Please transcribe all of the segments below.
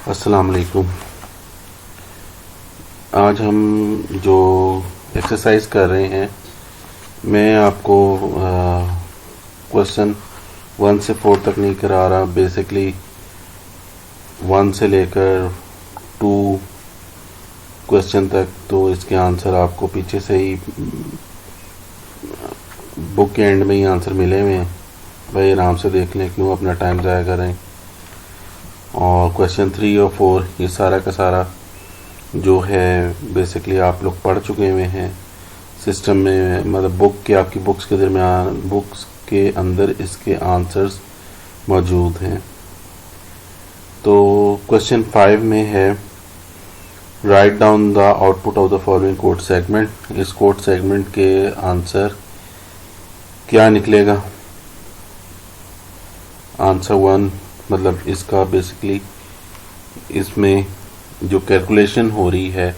अस्सलाम वालेकुम। आज हम जो एक्सरसाइज कर रहे हैं, मैं आपको क्वेश्चन 1 से 4 तक नहीं करा रहा। बेसिकली 1 से लेकर 2 क्वेश्चन तक तो इसके आंसर आपको पीछे से ही बुक के एंड में ही आंसर मिले हुए हैं। भाई आराम से देख लें, क्यों अपना टाइम ज़ाया करें। और क्वेश्चन 3 और 4 ये सारा का सारा जो है बेसिकली आप लोग पढ़ चुके हुए हैं सिस्टम में, मतलब बुक के आपकी बुक्स के दरमियान बुक्स के अंदर इसके आंसर्स मौजूद हैं। तो क्वेश्चन 5 में है write down the output of the following code segment. इस कोड सेगमेंट के आंसर क्या निकलेगा। आंसर 1 मतलब इसका बेसिकली इसमें जो कैलकुलेशन हो रही है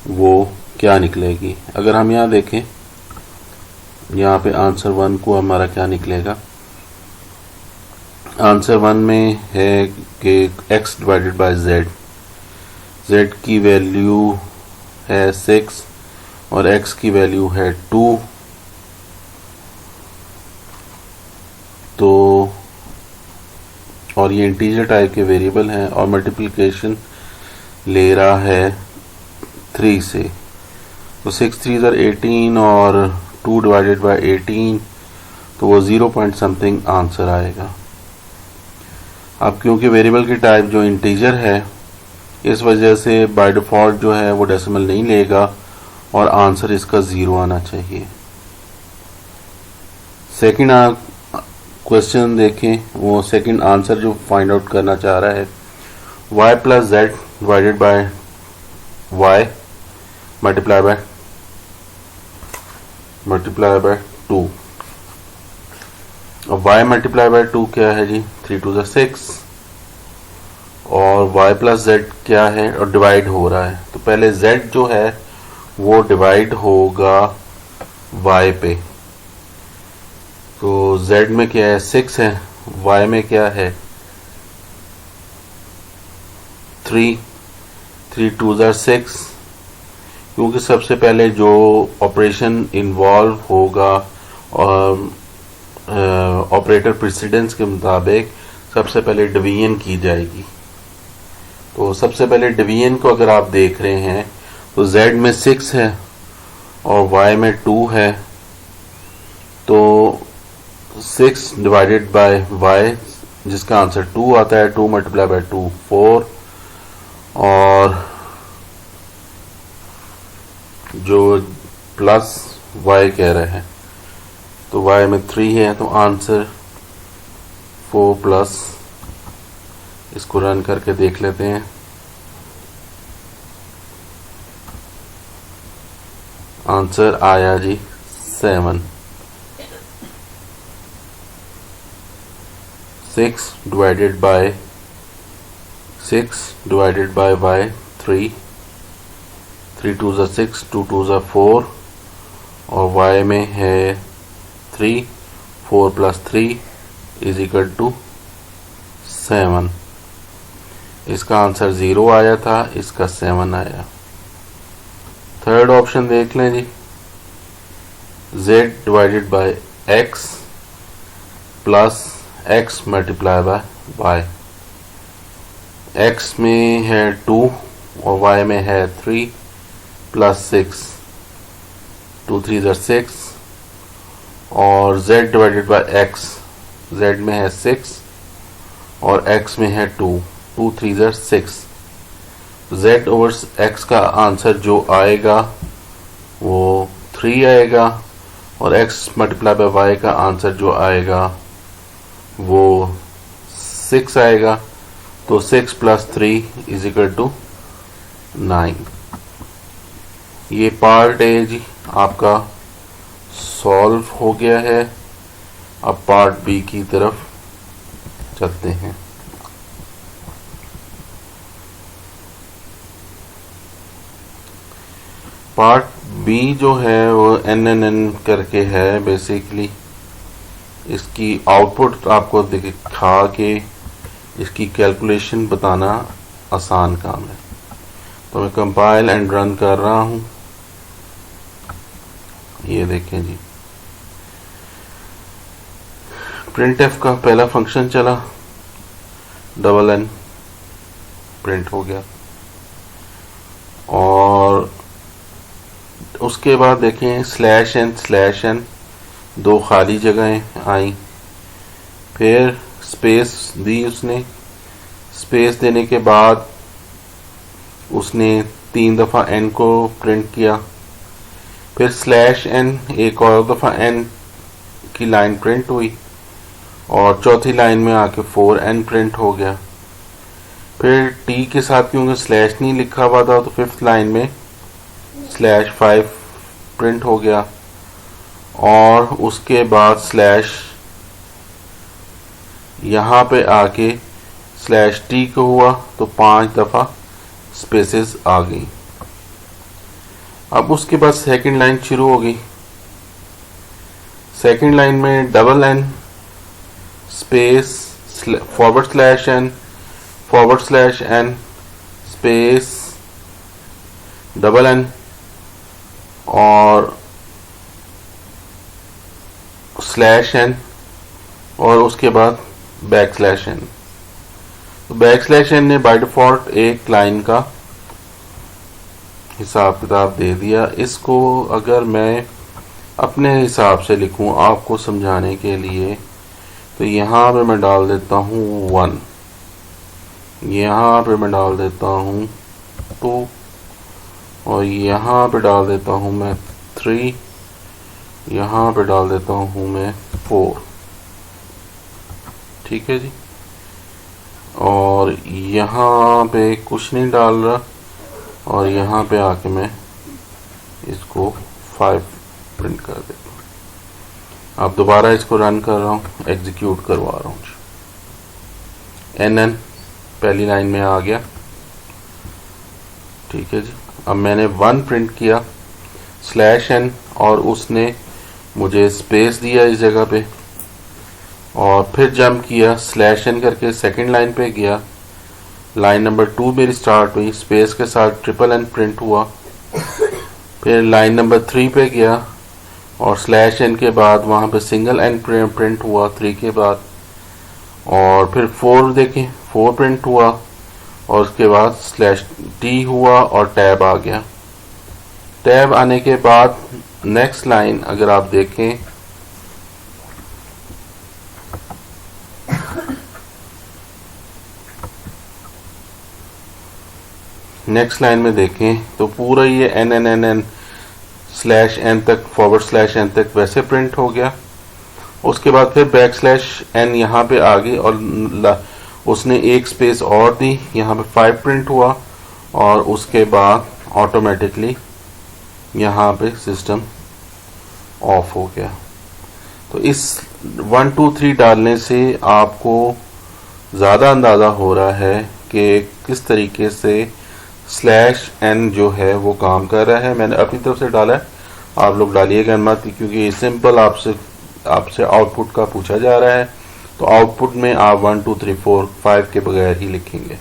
वो क्या निकलेगी। अगर हम यहाँ देखें, यहाँ पे आंसर 1 को हमारा क्या निकलेगा। आंसर 1 में है कि x divided by z, z की वैल्यू है 6 और x की वैल्यू है 2। तो और ये इंटीजर टाइप के वेरिएबल हैं और मल्टीप्लिकेशन ले रहा है 3 से। तो 6 3 18 और 2 डिवाइडेड बाय 18, तो वो 0 पॉइंट समथिंग आंसर आएगा। अब क्योंकि वेरिएबल की टाइप जो इंटीजर है, इस वजह से बाय डिफ़ॉल्ट जो है वो डेसिमल नहीं लेगा और आंसर इसका 0 आना चाहिए। सेकंड क्वेश्चन देखें, वो सेकंड आंसर जो फाइंड आउट करना चाह रहा है y plus Z divided by y multiply by 2। और y मल्टीप्लाई बाय 2 क्या है जी, 3 2 6। और y प्लस जेड क्या है और डिवाइड हो रहा है, तो पहले z जो है वो डिवाइड होगा y पे। तो z में क्या है 6 है, y में क्या है 3 3 2 6। क्योंकि सबसे पहले जो ऑपरेशन इन्वॉल्व होगा और ऑपरेटर प्रेसिडेंस के मुताबिक सबसे पहले डिवीजन की जाएगी। तो सबसे पहले डिवीजन को अगर आप देख रहे हैं तो z में 6 है और y में 2 है, तो 6 डिवाइडेड बाय y जिसका आंसर 2 आता है, 2 मल्टीप्लाई बाय 2 4। और जो प्लस y कह रहे हैं तो y में 3 है, तो आंसर 4 प्लस। इसको रन करके देख लेते हैं। आंसर आया जी 7। 6 डिवाइडेड बाय y 3 3 2 6 2 2 4 और y में है 3 4 प्लस 3 इज इक्वल टू 7। इसका आंसर 0 आया था, इसका 7 आया। थर्ड ऑप्शन देख लें जी, z divided by x plus x multiply by y। x में है 2 और y में है 3 प्लस 6 2 3 6। और z divided by x, z में है 6 और x में है 2 2 3 6। z ओवर x का आंसर जो आएगा वो 3 आएगा और x मल्टीप्लाई बाय y का आंसर जो आएगा वो 6 आएगा। तो 6 प्लस 3 इज इक्वल टू 9। ये पार्ट ए जी आपका सॉल्व हो गया है। अब पार्ट बी की तरफ चलते हैं। पार्ट बी जो है वो NNN करके है। बेसिकली इसकी आउटपुट आपको दिखा के इसकी कैलकुलेशन बताना आसान काम है। तो मैं कंपाइल एंड रन कर रहा हूँ। ये देखें जी, प्रिंट एफ का पहला फंक्शन चला, डबल एन प्रिंट हो गया। और उसके बाद देखें स्लैश एन दो खाली जगहें आई, फिर स्पेस दी उसने। स्पेस देने के बाद उसने 3 दफ़ा एन को प्रिंट किया, फिर स्लैश एन एक और दफ़ा एन की लाइन प्रिंट हुई और चौथी लाइन में आके 4n प्रिंट हो गया। फिर टी के साथ क्योंकि स्लैश नहीं लिखा हुआ था तो 5th लाइन में /5 प्रिंट हो गया और उसके बाद स्लैश यहाँ पे आके /t को हुआ तो 5 दफ़ा स्पेसेस आ गई। अब उसके बाद सेकंड लाइन शुरू हो गई। सेकंड लाइन में double n space /n space double n और /n और उसके बाद \n। तो \n ने बाय डिफॉल्ट एक लाइन का हिसाब किताब दे दिया। इसको अगर मैं अपने हिसाब से लिखूं आपको समझाने के लिए, तो यहाँ पे मैं डाल देता हूँ 1, यहाँ पे मैं डाल देता हूँ 2 और यहाँ पे डाल देता हूँ मैं 3, यहाँ पे डाल देता हूँ मैं 4। ठीक है जी। और यहाँ पे कुछ नहीं डाल रहा और यहाँ पे आके मैं इसको 5 प्रिंट कर देता हूँ। अब दोबारा इसको रन कर रहा हूँ, एग्जीक्यूट करवा रहा हूँ। NN पहली लाइन में आ गया। ठीक है जी। अब मैंने 1 प्रिंट किया /n और उसने मुझे स्पेस दिया इस जगह पे और फिर जंप किया /n करके सेकंड लाइन पे गया। लाइन नंबर 2 मेरी स्टार्ट हुई, स्पेस के साथ /n प्रिंट हुआ। फिर लाइन नंबर 3 पे गया और /n के बाद वहाँ पे /n प्रिंट हुआ 3 के बाद। और फिर 4 देखें, 4 प्रिंट हुआ और उसके बाद /t हुआ और टैब आ गया। टैब आने के बाद नेक्स्ट लाइन अगर आप देखें, नेक्स्ट लाइन में देखें तो पूरा ये n /n तक /n तक वैसे प्रिंट हो गया। उसके बाद फिर \n यहाँ पे आ गई और उसने एक स्पेस और दी, यहाँ पे 5 प्रिंट हुआ और उसके बाद ऑटोमेटिकली यहाँ पे सिस्टम ऑफ हो गया। तो इस 1 2 3 डालने से आपको ज़्यादा अंदाज़ा हो रहा है कि किस तरीके से /n जो है वो काम कर रहा है। मैंने अपनी तरफ से डाला है, आप लोग डालिएगा मत, क्योंकि सिंपल आपसे आउटपुट का पूछा जा रहा है। तो आउटपुट में आप 1 2 3 4 5 के बगैर ही लिखेंगे।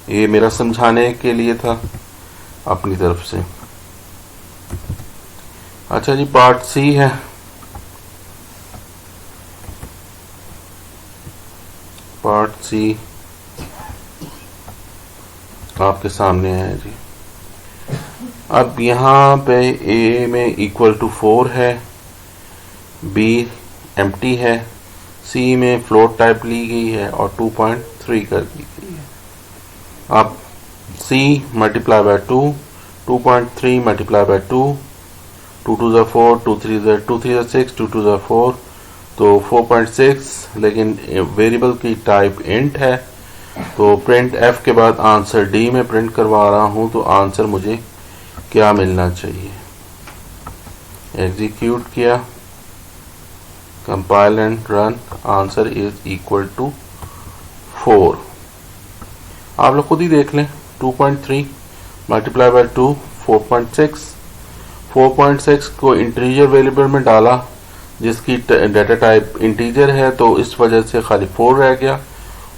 ये मेरा समझाने के लिए था अपनी तरफ से। अच्छा जी, पार्ट सी है। पार्ट सी आपके सामने है जी। अब यहाँ पे A में =4 है, B एम्प्टी है, C में फ्लोट टाइप ली गई है और 2.3 कर दी गई है। अब C multiply by 2, 2.3 multiply by 2, 2 2 ज़ा 4, 2 3 ज़ा 6, 2 2 ज़ा 4, तो 4.6, लेकिन वेरिएबल की टाइप इंट है। तो प्रिंट एफ के बाद आंसर डी में प्रिंट करवा रहा हूं, तो आंसर मुझे क्या मिलना चाहिए। एग्जीक्यूट किया, compile and run, answer is = 4। आप लोग खुद ही देख लें, 2.3 मल्टीप्लाई बाय 2 4.6, 4.6 को इंटीजर वेरिएबल में डाला जिसकी डाटा टाइप इंटीजर है, तो इस वजह से खाली 4 रह गया।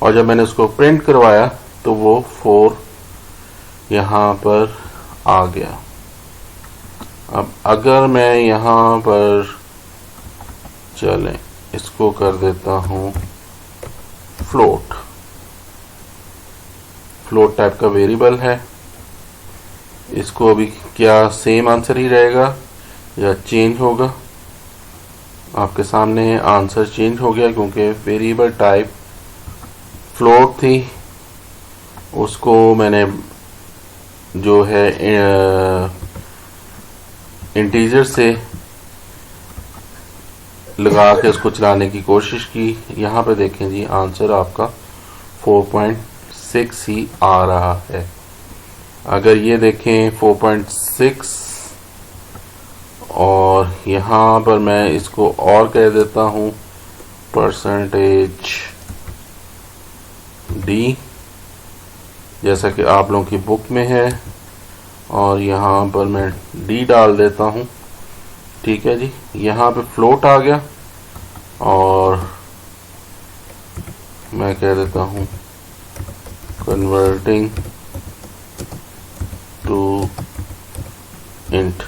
और जब मैंने उसको प्रिंट करवाया तो वो 4 यहाँ पर आ गया। अब अगर मैं यहाँ पर चलें इसको कर देता हूँ फ्लोट टाइप का वेरिएबल है, इसको अभी क्या सेम आंसर ही रहेगा या चेंज होगा? आपके सामने आंसर चेंज हो गया क्योंकि वेरिएबल टाइप फ्लोट थी, उसको मैंने जो है इंटीजर से लगा के उसको चलाने की कोशिश की। यहाँ पे देखें जी आंसर आपका 4.6 ही आ रहा है। अगर ये देखें 4.6 और यहाँ पर मैं इसको और कह देता हूँ परसेंटेज डी, जैसा कि आप लोगों की बुक में है, और यहाँ पर मैं डी डाल देता हूँ। ठीक है जी, यहाँ पे फ्लोट आ गया और मैं कह देता हूँ converting to int.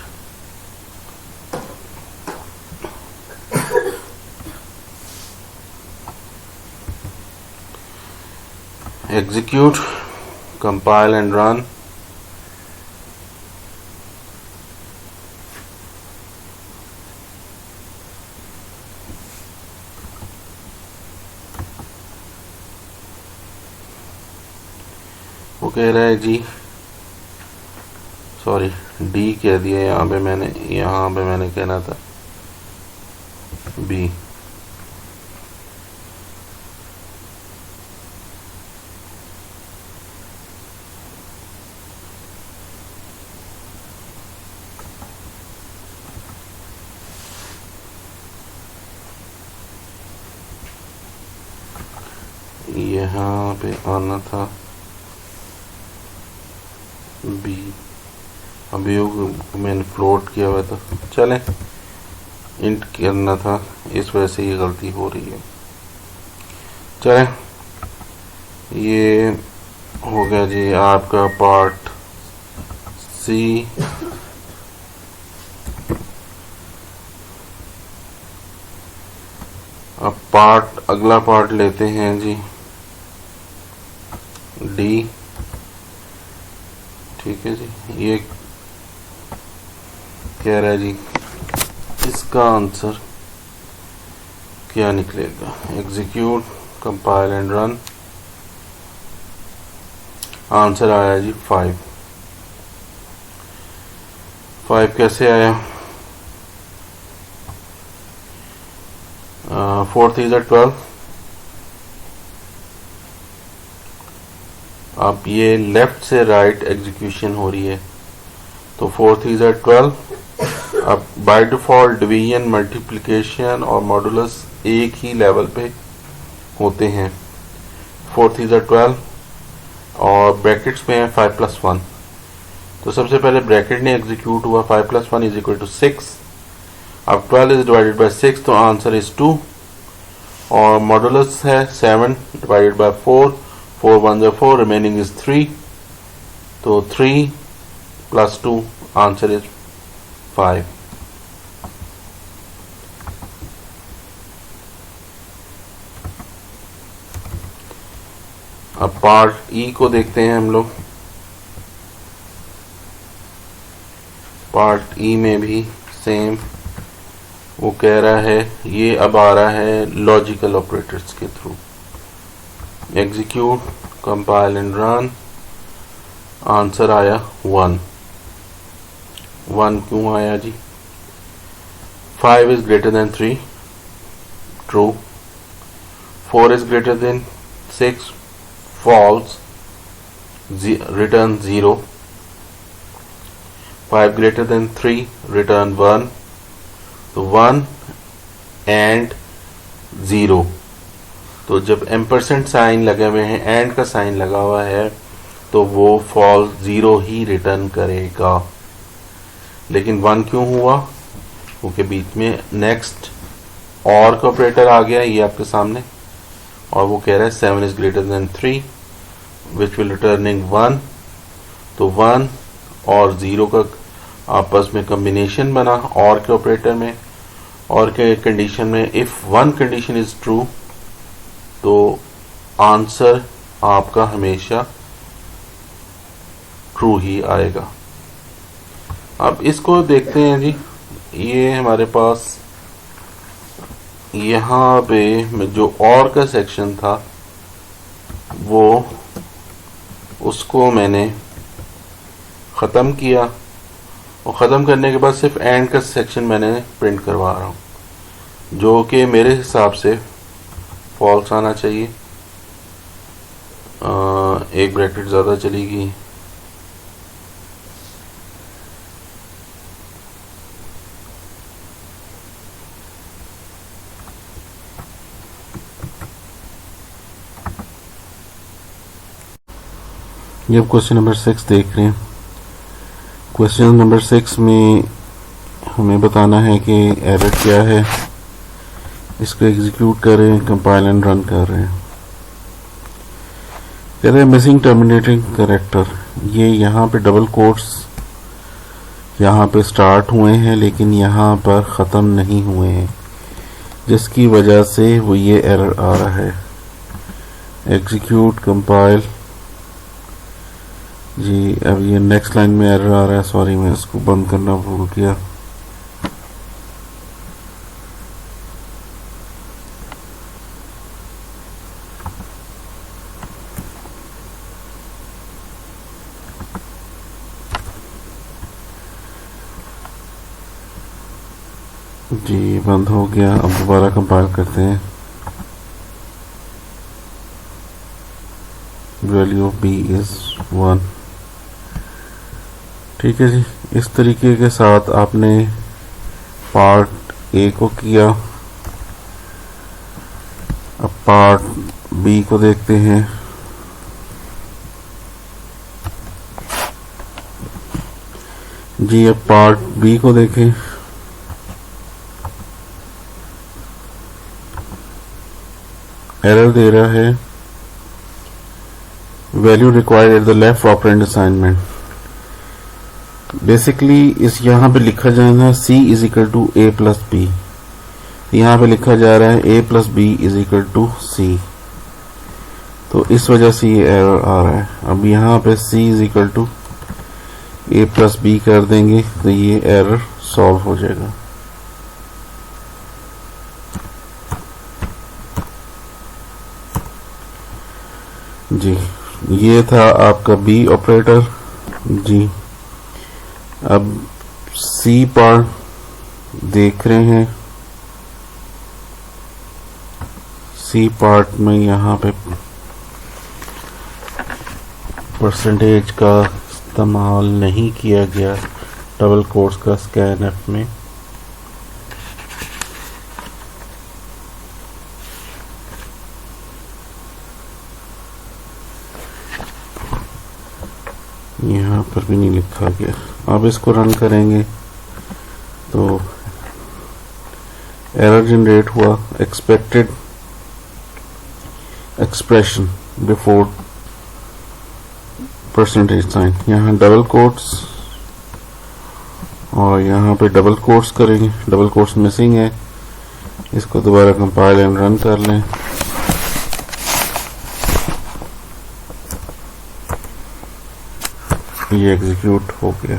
Execute, compile and run. वो कह रहा है जी, सॉरी डी कह दिया यहाँ पे मैंने कहना था बी। यहाँ पे आना था बी, अभी मैंने फ्लोट किया हुआ था, चलें इंट करना था, इस वजह से ये गलती हो रही है। चलें, ये हो गया जी आपका पार्ट सी। अब अगला पार्ट लेते हैं जी डी। ठीक है जी, ये कह रहा है जी इसका आंसर क्या निकलेगा? Execute, compile and run. Answer आया जी 5। 5 कैसे आया? 4 3 12। अब ये लेफ्ट से राइट एग्जीक्यूशन हो रही है, तो 4 3 12। अब बाय डिफॉल्ट डिवीजन, मल्टीप्लिकेशन और मॉडुलस एक ही लेवल पे होते हैं। 4 3 12 और ब्रैकेट्स में है 5 + 1, तो सबसे पहले ब्रैकेट ने एग्जीक्यूट हुआ। 5 + 1 = 6। अब 12 is divided by 6, तो आंसर इज 2, और मॉडुलस है 7 divided by 4, 4 1 4, रिमेनिंग इज 3, तो 3 + 2 आंसर इज 5। अब पार्ट ई को देखते हैं हम लोग। पार्ट ई में भी सेम वो कह रहा है, ये अब आ रहा है लॉजिकल ऑपरेटर्स के through. Execute, compile and run. Answer आया 1। 1 क्यों आया जी? 5 is greater than 3, true. 4 is greater than 6, false, return 0। 5 greater than 3, return 1, तो 1 and 0। तो जब एम्परसेंट साइन लगे हुए हैं, एंड का साइन लगा हुआ है, तो वो फॉल्स 0 ही रिटर्न करेगा। लेकिन 1 क्यों हुआ? क्योंकि बीच में नेक्स्ट और का ऑपरेटर आ गया, ये आपके सामने, और वो कह रहा है 7 is greater than 3 which will returning 1। तो 1 और 0 का आपस में कम्बिनेशन बना और के ऑपरेटर में, और के कंडीशन में if one condition is true तो आंसर आपका हमेशा ट्रू ही आएगा। अब इसको देखते हैं जी। ये हमारे पास यहाँ पे जो और का सेक्शन था वो उसको मैंने ख़त्म किया, और ख़त्म करने के बाद सिर्फ एंड का सेक्शन मैंने प्रिंट करवा रहा हूँ, जो कि मेरे हिसाब से फॉल्स आना चाहिए। एक ब्रैकेट ज़्यादा चलेगी। ये अब क्वेश्चन नंबर 6 देख रहे हैं। क्वेश्चन नंबर 6 में हमें बताना है कि एरर क्या है। इसको एग्जीक्यूट कर रहे हैं, कंपाइल एंड रन कर रहे हैं। कह रहे हैं मिसिंग टर्मिनेटिंग कैरेक्टर। ये यहाँ पे डबल कोट्स यहाँ पे स्टार्ट हुए हैं लेकिन यहाँ पर ख़त्म नहीं हुए हैं, जिसकी वजह से वो ये एरर आ रहा है। एग्जीक्यूट कंपाइल जी। अब ये नेक्स्ट लाइन में एरर आ रहा है, सॉरी मैं इसको बंद करना भूल गया। जी बंद हो गया। अब दोबारा कंपाइल करते हैं। Value of b is 1। ठीक है जी। इस तरीके के साथ आपने पार्ट ए को किया। अब पार्ट बी को देखते हैं। जी अब पार्ट बी को देखें। एरर दे रहा है value required at the left operand assignment. Basically इस यहाँ पे लिखा जाएगा c is equal to a plus b. यहाँ पे लिखा जा रहा है a plus b is equal to c, तो इस वजह से ये एरर आ रहा है। अब यहाँ पे c is equal to a plus b कर देंगे तो ये एरर सॉल्व हो जाएगा। जी ये था आपका बी ऑपरेटर जी। अब सी पार्ट देख रहे हैं। सी पार्ट में यहाँ पे परसेंटेज का इस्तेमाल नहीं किया गया डबल कोट्स का स्कैनफ में। यहाँ पर भी नहीं लिखा गया। अब इसको रन करेंगे तो एरर जनरेट हुआ। Expected expression before percentage sign. यहाँ डबल कोट्स और यहाँ पे डबल कोट्स करेंगे। डबल कोट्स मिसिंग है। इसको दोबारा कंपाइल एंड रन कर लें। ये एग्जीक्यूट हो गया।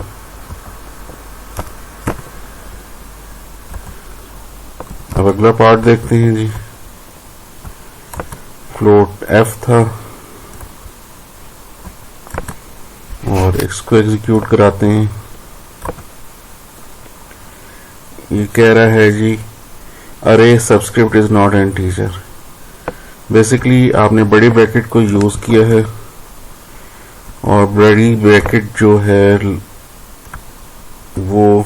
अब अगला पार्ट देखते हैं जी। फ्लोट एफ था और इसको एग्जीक्यूट कराते हैं। ये कह रहा है जी अरे subscript is not an teacher. Basically आपने बड़ी ब्रैकेट को यूज किया है और बड़ी ब्रैकेट जो है वो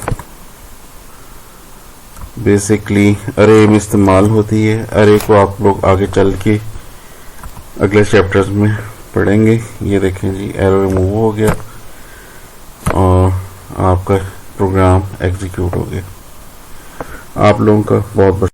बेसिकली अरे में इस्तेमाल होती है। अरे को आप लोग आगे चल के अगले चैप्टर्स में पढ़ेंगे। ये देखें जी एरर रिमूव हो गया और आपका प्रोग्राम एग्जीक्यूट हो गया। आप लोगों का बहुत बहुत